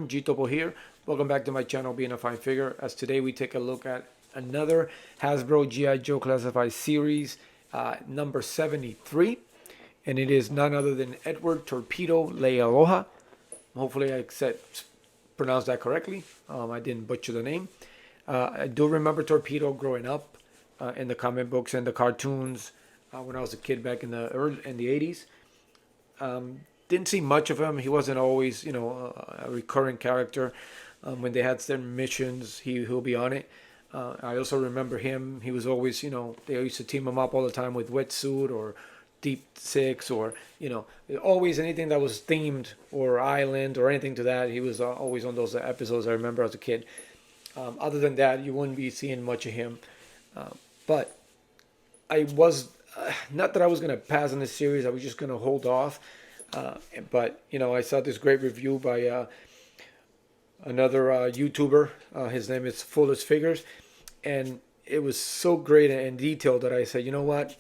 G-Topo here. Welcome back to my channel, Being a Fine Figure. As today we take a look at another Hasbro G.I. Joe Classified Series, number 73. And it is none other than Edward Torpedo Lealoha. Hopefully I pronounced that correctly. I didn't butcher the name. I do remember Torpedo growing up in the comic books and the cartoons when I was a kid back in the 80s. Didn't see much of him. He wasn't always, a recurring character. When they had certain missions, he'll be on it. I also remember him. He was always, they used to team him up all the time with Wetsuit or Deep Six or, always anything that was themed or island or anything to that. He was always on those episodes I remember as a kid. Other than that, you wouldn't be seeing much of him. But I was, not that I was going to pass on this series. I was just going to hold off. But I saw this great review by another YouTuber. His name is Fullest Figures, and it was so great and detailed that I said, you know what,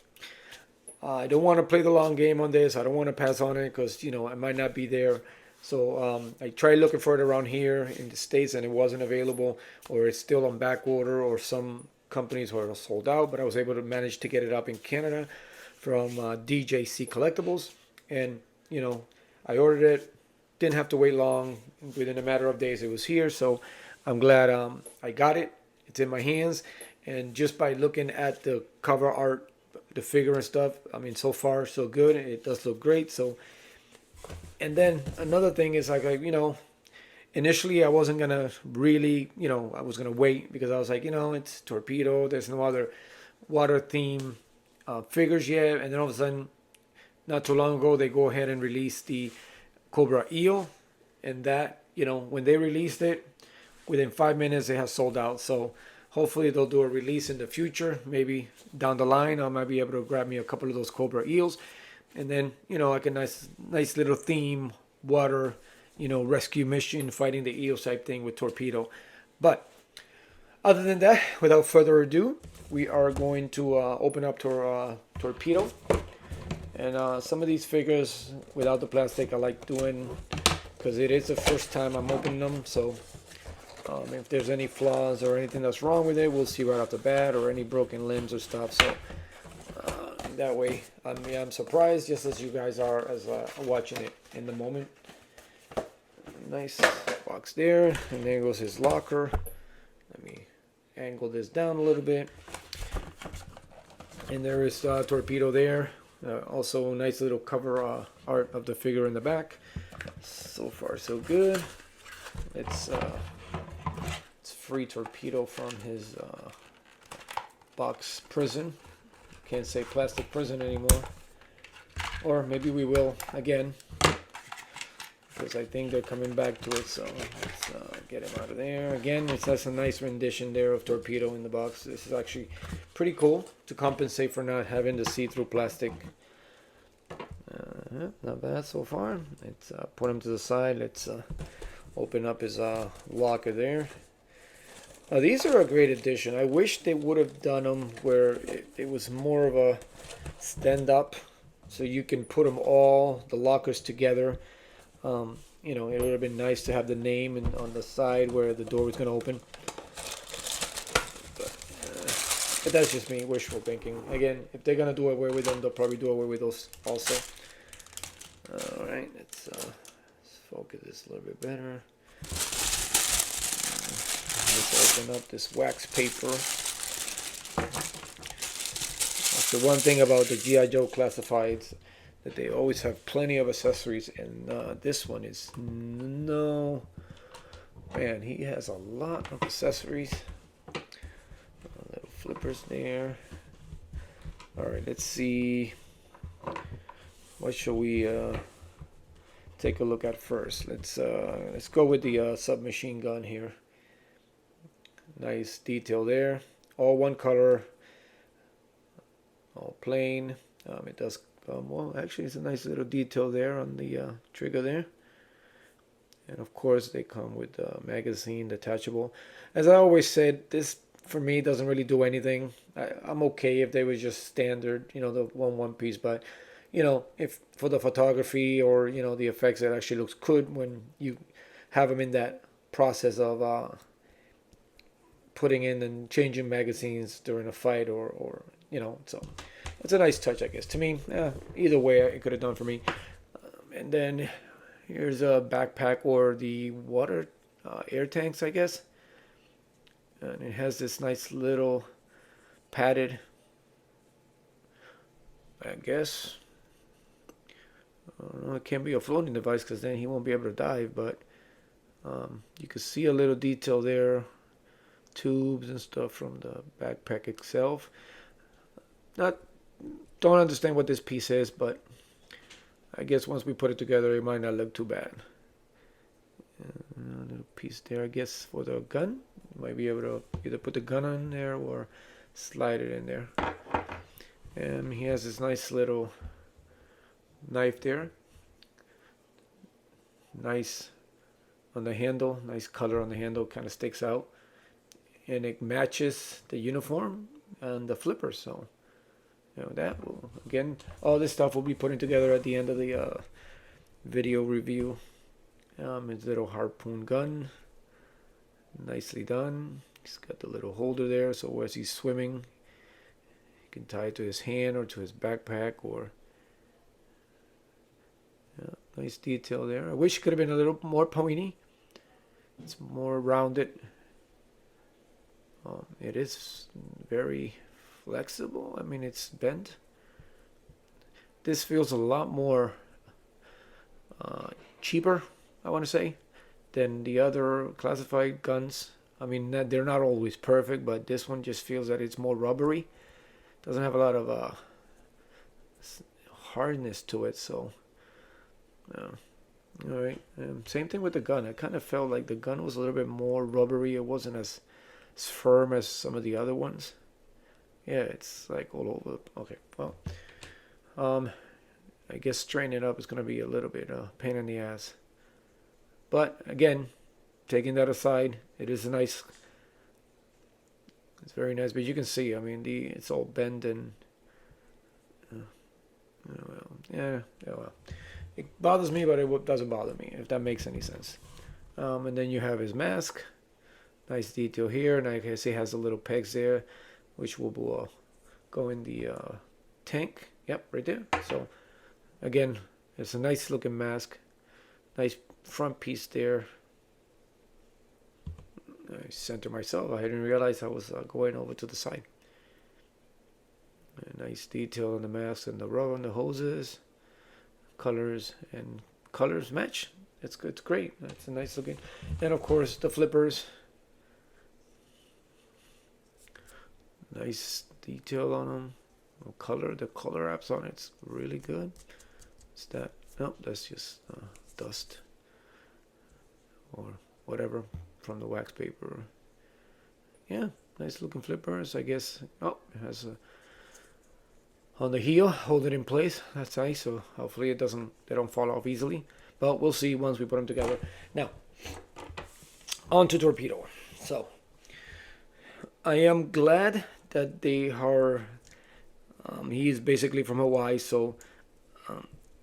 I don't want to play the long game on this. I don't want to pass on it because I might not be there. So I tried looking for it around here in the States, and it wasn't available, or it's still on back order, or some companies were sold out. But I was able to manage to get it up in Canada from DJC Collectibles, and I ordered it, didn't have to wait long. Within a matter of days, it was here. So I'm glad I got it. It's in my hands. And just by looking at the cover art, the figure and stuff, I mean, so far, so good. It does look great. So, and then another thing is initially I wasn't going to really, I was going to wait because I was like, it's Torpedo. There's no other water theme figures yet. And then all of a sudden, not too long ago, they go ahead and release the Cobra Eel, and that, when they released it, within 5 minutes, it has sold out. So hopefully they'll do a release in the future. Maybe down the line, I might be able to grab me a couple of those Cobra Eels, and then, like a nice little theme, water, rescue mission, fighting the eels type thing with Torpedo. But other than that, without further ado, we are going to open up to Torpedo. And some of these figures without the plastic I like doing because it is the first time I'm opening them. So if there's any flaws or anything that's wrong with it, we'll see right off the bat, or any broken limbs or stuff. So that way, I'm surprised just as you guys are as watching it in the moment. Nice box there, and there goes his locker. Let me angle this down a little bit. And there is Torpedo there. Also, nice little cover art of the figure in the back. So far, so good. It's free Torpedo from his box prison. Can't say plastic prison anymore. Or maybe we will again, because I think they're coming back to it. So let's get him out of there. Again, that's a nice rendition there of Torpedo in the box. This is actually pretty cool to compensate for not having the see-through plastic. Not bad so far. Let's put him to the side. Let's open up his locker there. These are a great addition. I wish they would have done them where it was more of a stand-up, so you can put them all, the lockers together. It would have been nice to have the name on the side where the door was going to open. But that's just me, wishful thinking. Again, if they're going to do away with them, they'll probably do away with those also. Alright, let's focus this a little bit better. Let's open up this wax paper. That's the one thing about the G.I. Joe Classifieds, that they always have plenty of accessories, and this one is no. Man, he has a lot of accessories. Little flippers there. Alright, let's see. What shall we take a look at first? Let's go with the submachine gun here. Nice detail there. All one color. All plain. It does come, well, actually it's a nice little detail there on the trigger there. And of course they come with the magazine detachable. As I always said, this for me doesn't really do anything. I'm okay if they were just standard, the one piece, but if for the photography or the effects, it actually looks good when you have him in that process of putting in and changing magazines during a fight, or you know. So it's a nice touch, I guess. To me, either way, it could have done for me. And then here's a backpack or the water air tanks, I guess. And it has this nice little padded, I guess. I don't know, it can't be a floating device because then he won't be able to dive, but you can see a little detail there, tubes and stuff from the backpack itself. Don't understand what this piece is, but I guess once we put it together, it might not look too bad. A little piece there, I guess, for the gun. You might be able to either put the gun on there or slide it in there. And he has this nice little knife there. Nice on the handle, nice color on the handle, kind of sticks out. And it matches the uniform and the flipper, so you know that will, again, all this stuff will be putting together at the end of the video review. His little harpoon gun, nicely done. He's got the little holder there, so as he's swimming, he can tie it to his hand or to his backpack, or nice detail there. I wish it could have been a little more pointy. It's more rounded. It is very flexible. I mean, it's bent. This feels a lot more cheaper, I want to say, than the other classified guns. I mean, they're not always perfect, but this one just feels that it's more rubbery. Doesn't have a lot of hardness to it, so all right. Same thing with the gun. I kind of felt like the gun was a little bit more rubbery. It wasn't as firm as some of the other ones. Yeah, it's like all over. Okay, well, I guess straightening it up is going to be a little bit pain in the ass. But again, taking that aside, it is nice. It's very nice, but you can see, I mean, it's all bent and well, it bothers me, but it doesn't bother me, if that makes any sense. And then you have his mask. Nice detail here, and I guess he has the little pegs there, which will go in the tank. Yep, right there. So again, it's a nice looking mask. Nice front piece there. I center myself. I didn't realize I was going over to the side. A nice detail on the mask and the rubber on the hoses. Colors match. It's good. It's great. That's a nice looking. And of course the flippers. Nice detail on them. The color apps on it's really good. Is that? No, that's just dust or whatever from the wax paper. Yeah, nice looking flippers, I guess. Oh, it has a on the heel, hold it in place. That's nice. So hopefully they don't fall off easily. But we'll see once we put them together. Now, on to Torpedo. So I am glad that they are. He's basically from Hawaii, so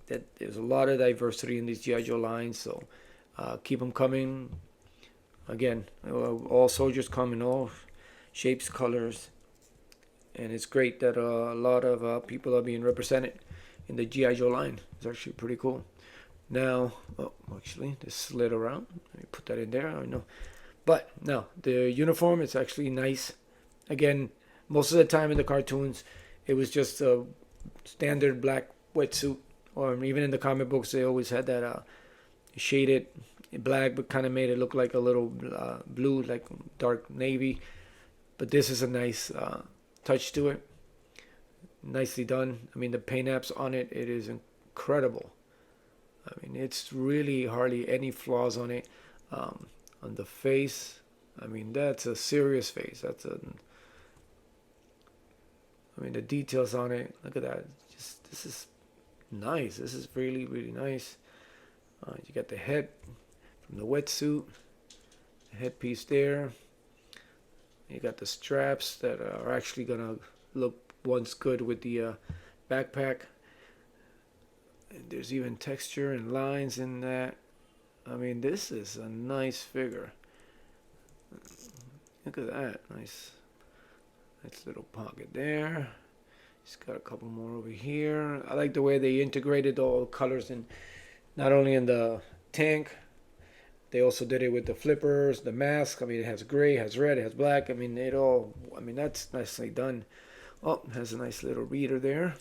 that there's a lot of diversity in these G.I. Joe lines. So keep them coming. Again, all soldiers come in all shapes, colors, and it's great that a lot of people are being represented in the G.I. Joe line. It's actually pretty cool. Now, actually, this slid around. Let me put that in there. I know, but now the uniform is actually nice. Again, most of the time in the cartoons, it was just a standard black wetsuit, or even in the comic books, they always had that shaded black, but kind of made it look like a little blue, like dark navy. But this is a nice touch to it. Nicely done. I mean, the paint apps on it is incredible. I mean, it's really hardly any flaws on it. On the face, I mean, that's a serious face. I mean, the details on it, look at that. This is nice. This is really, really nice. You got the head from the wetsuit, the headpiece there. You got the straps that are actually gonna look once good with the backpack. And there's even texture and lines in that. I mean, this is a nice figure. Look at that. Nice little pocket there. He's got a couple more over here. I like the way they integrated all colors in, not only in the tank, they also did it with the flippers, the mask. I mean, it has gray, it has red, it has black. I mean, that's nicely done. Oh, it has a nice little reader there.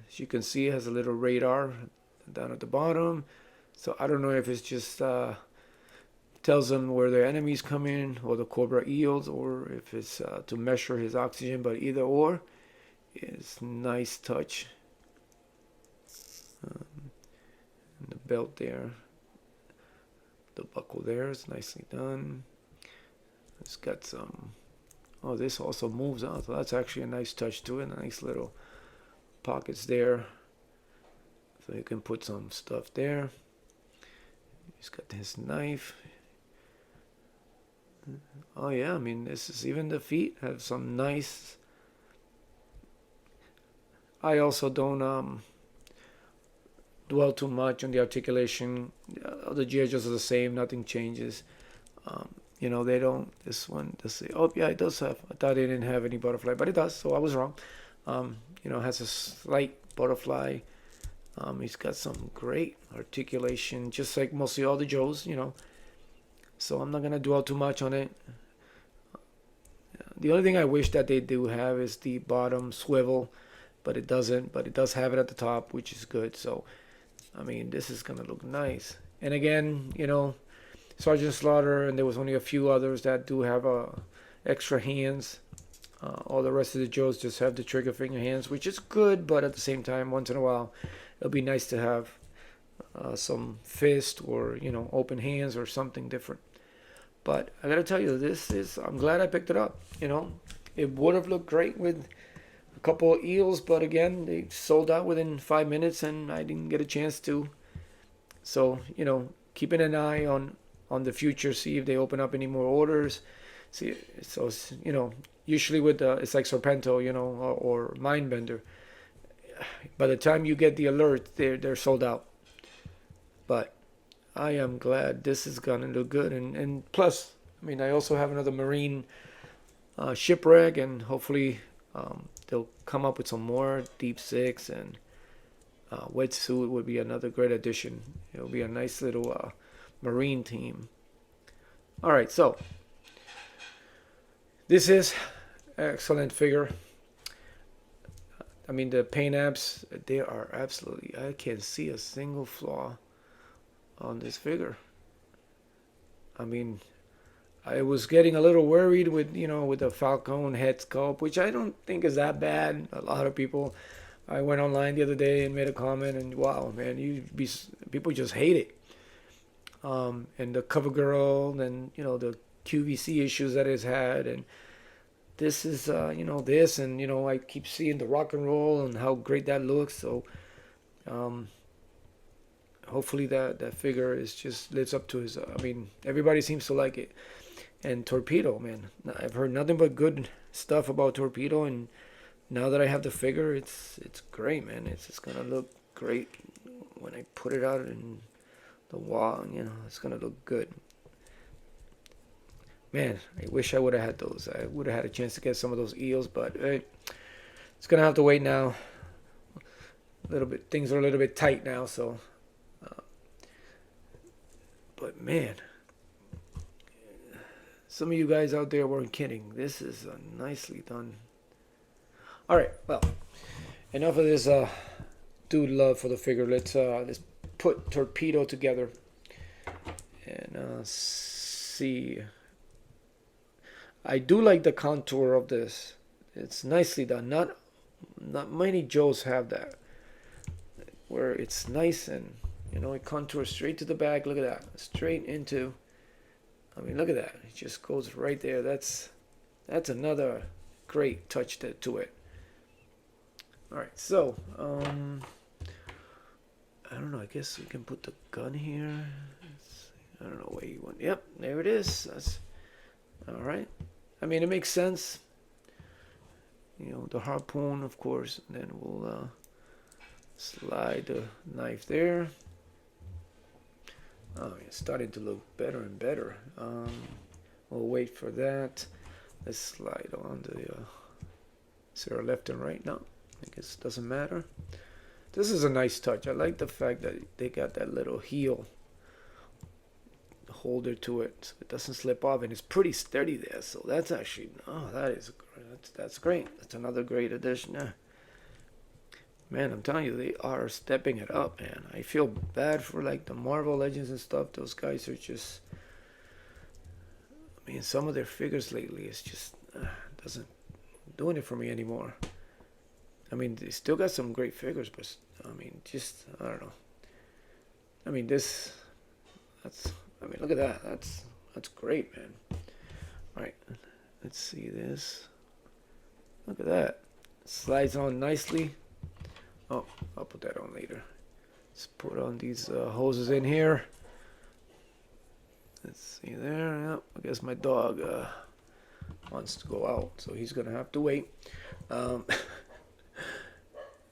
As you can see, it has a little radar down at the bottom. So I don't know if it's just tells them where the enemies come in, or the Cobra eels, or if it's to measure his oxygen. But either or, it's nice touch. And the belt there, the buckle there is nicely done. It's got some. Oh, this also moves out, so that's actually a nice touch to it. Nice little pockets there, so you can put some stuff there. He's got his knife. Oh yeah, I mean, this is, even the feet have some nice. I also don't dwell too much on the articulation. The G.I. Joes are the same, nothing changes. You know, they don't. This one, oh yeah, it does have. I thought it didn't have any butterfly, but it does. So I was wrong. You know, it has a slight butterfly. He's got some great articulation, just like mostly all the Joes. You know. So I'm not gonna dwell too much on it. The only thing I wish that they do have is the bottom swivel, but it doesn't. But it does have it at the top, which is good. So, I mean, this is gonna look nice. And again, you know, Sergeant Slaughter, and there was only a few others that do have extra hands. All the rest of the Joes just have the trigger finger hands, which is good. But at the same time, once in a while, it'll be nice to have some fist, or, you know, open hands or something different. But I gotta tell you, I'm glad I picked it up. You know, it would have looked great with a couple of eels, but again, they sold out within 5 minutes, and I didn't get a chance to. So, you know, keeping an eye on the future, see if they open up any more orders. See, so, you know, usually with it's like Serpento, you know, or Mindbender. By the time you get the alert, they're sold out. But I am glad this is gonna look good, and plus, I mean, I also have another Marine shipwreck, and hopefully they'll come up with some more Deep Six, and Wetsuit would be another great addition. It'll be a nice little Marine team. All right, so this is excellent figure. I mean, the paint apps, they are absolutely, I can't see a single flaw on this figure. I mean, I was getting a little worried with, you know, with the Falcone head sculpt, which I don't think is that bad. A lot of people, I went online the other day and made a comment, and wow, man, people just hate it. And the cover girl, and, you know, the QVC issues that it's had, and this is, you know, this, and, you know, I keep seeing the rock and roll and how great that looks. So, hopefully that figure is just lives up to his. I mean, everybody seems to like it. And Torpedo, man, I've heard nothing but good stuff about Torpedo, and now that I have the figure, it's great, man. It's just gonna look great when I put it out in the wall. You know, it's gonna look good. Man, I wish I would have had those. I would have had a chance to get some of those eels, but hey, it's gonna have to wait now. A little bit, things are a little bit tight now, so. But man, some of you guys out there weren't kidding. This is nicely done. All right, well, enough of this dude love for the figure. Let's put Torpedo together and see. I do like the contour of this. It's nicely done. Not many Joes have that, where it's nice and, you know, it contours straight to the back. Look at that. Straight into. I mean, look at that. It just goes right there. That's another great touch to it. All right. So, I don't know. I guess we can put the gun here. I don't know where you want. Yep. There it is. That's all right. I mean, it makes sense. You know, the harpoon, of course. And then we'll slide the knife there. Oh, it's starting to look better and better. We'll wait for that. Let's slide on the is there a left and right? No, I guess it doesn't matter. This is a nice touch. I like the fact that they got that little heel holder to it, so it doesn't slip off, and it's pretty steady there. So that's actually, oh, that's great. That's another great addition. Yeah. Man, I'm telling you, they are stepping it up, man. I feel bad for like the Marvel Legends and stuff. Those guys are just, I mean, some of their figures lately is just doesn't doing it for me anymore. I mean, they still got some great figures, but I mean, just I don't know. I mean, that's I mean, look at that. That's great, man. All right, let's see this. Look at that. It slides on nicely. Oh, I'll put that on later. Let's put on these hoses in here. Let's see there. Yep, I guess my dog wants to go out, so he's gonna have to wait.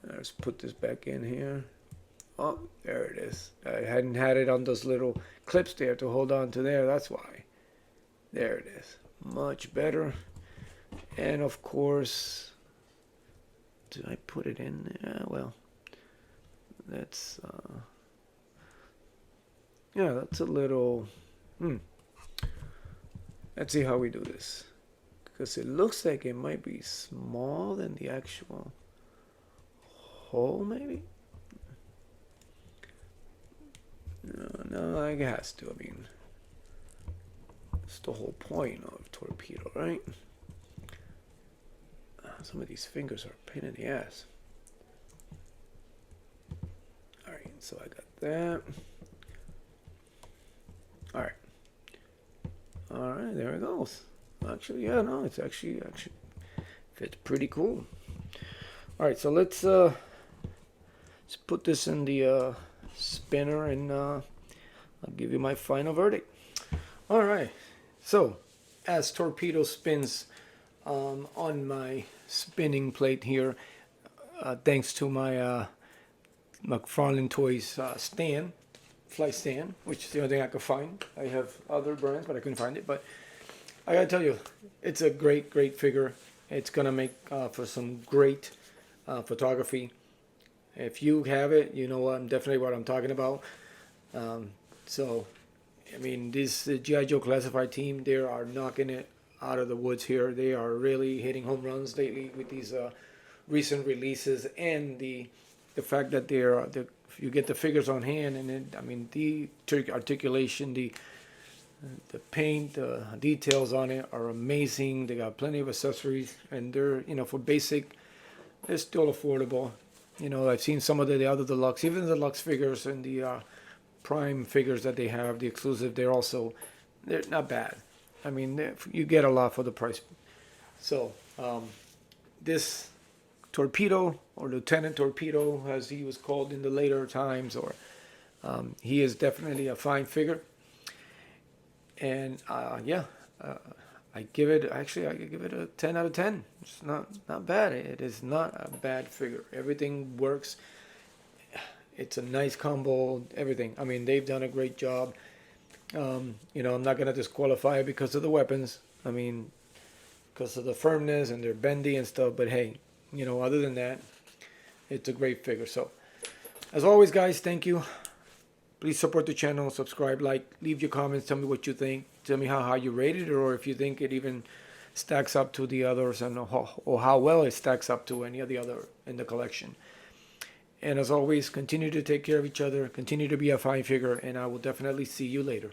Let's put this back in here. Oh, there it is. I hadn't had it on those little clips there to hold on to there. That's why. There it is. Much better. And of course, did I put it in? Yeah, well, that's yeah, that's a little. Let's see how we do this, because it looks like it might be small than the actual hole, maybe. No, it has to. I mean, it's the whole point of Torpedo, right? Some of these fingers are a pain in the ass. Alright, so I got that. Alright, there it goes. Actually, yeah, no, it's actually fits pretty cool. Alright, so let's put this in the spinner, and I'll give you my final verdict. Alright, so as Torpedo spins on my spinning plate here, thanks to my McFarlane Toys stand, fly stand, which is the only thing I could find. I have other brands, but I couldn't find it. But I gotta tell you, it's a great figure. It's gonna make for some great photography. If you have it, you know definitely what I'm talking about. So, I mean, this G.I. Joe Classified team, they are knocking it out of the woods here. They are really hitting home runs lately with these recent releases, and the fact that you get the figures on hand, and then, I mean, the articulation, the paint, the details on it are amazing. They got plenty of accessories, and they're, you know, for basic, they're still affordable. You know, I've seen some of the other deluxe, even the deluxe figures and the prime figures that they have, the exclusive, they're not bad. I mean, you get a lot for the price. So, this Torpedo, or Lieutenant Torpedo, as he was called in the later times, or he is definitely a fine figure. And yeah, I give it a 10 out of 10. It's not bad. It is not a bad figure. Everything works. It's a nice combo. Everything. I mean, they've done a great job. You know, I'm not gonna disqualify it because of the weapons. I mean, because of the firmness, and they're bendy and stuff. But hey, you know, other than that, it's a great figure. So, as always, guys, thank you. Please support the channel, subscribe, like, leave your comments, tell me what you think. Tell me how you rate it, or if you think it even stacks up to the others, and or how well it stacks up to any of the other in the collection. And as always, continue to take care of each other, continue to be a fine figure, and I will definitely see you later.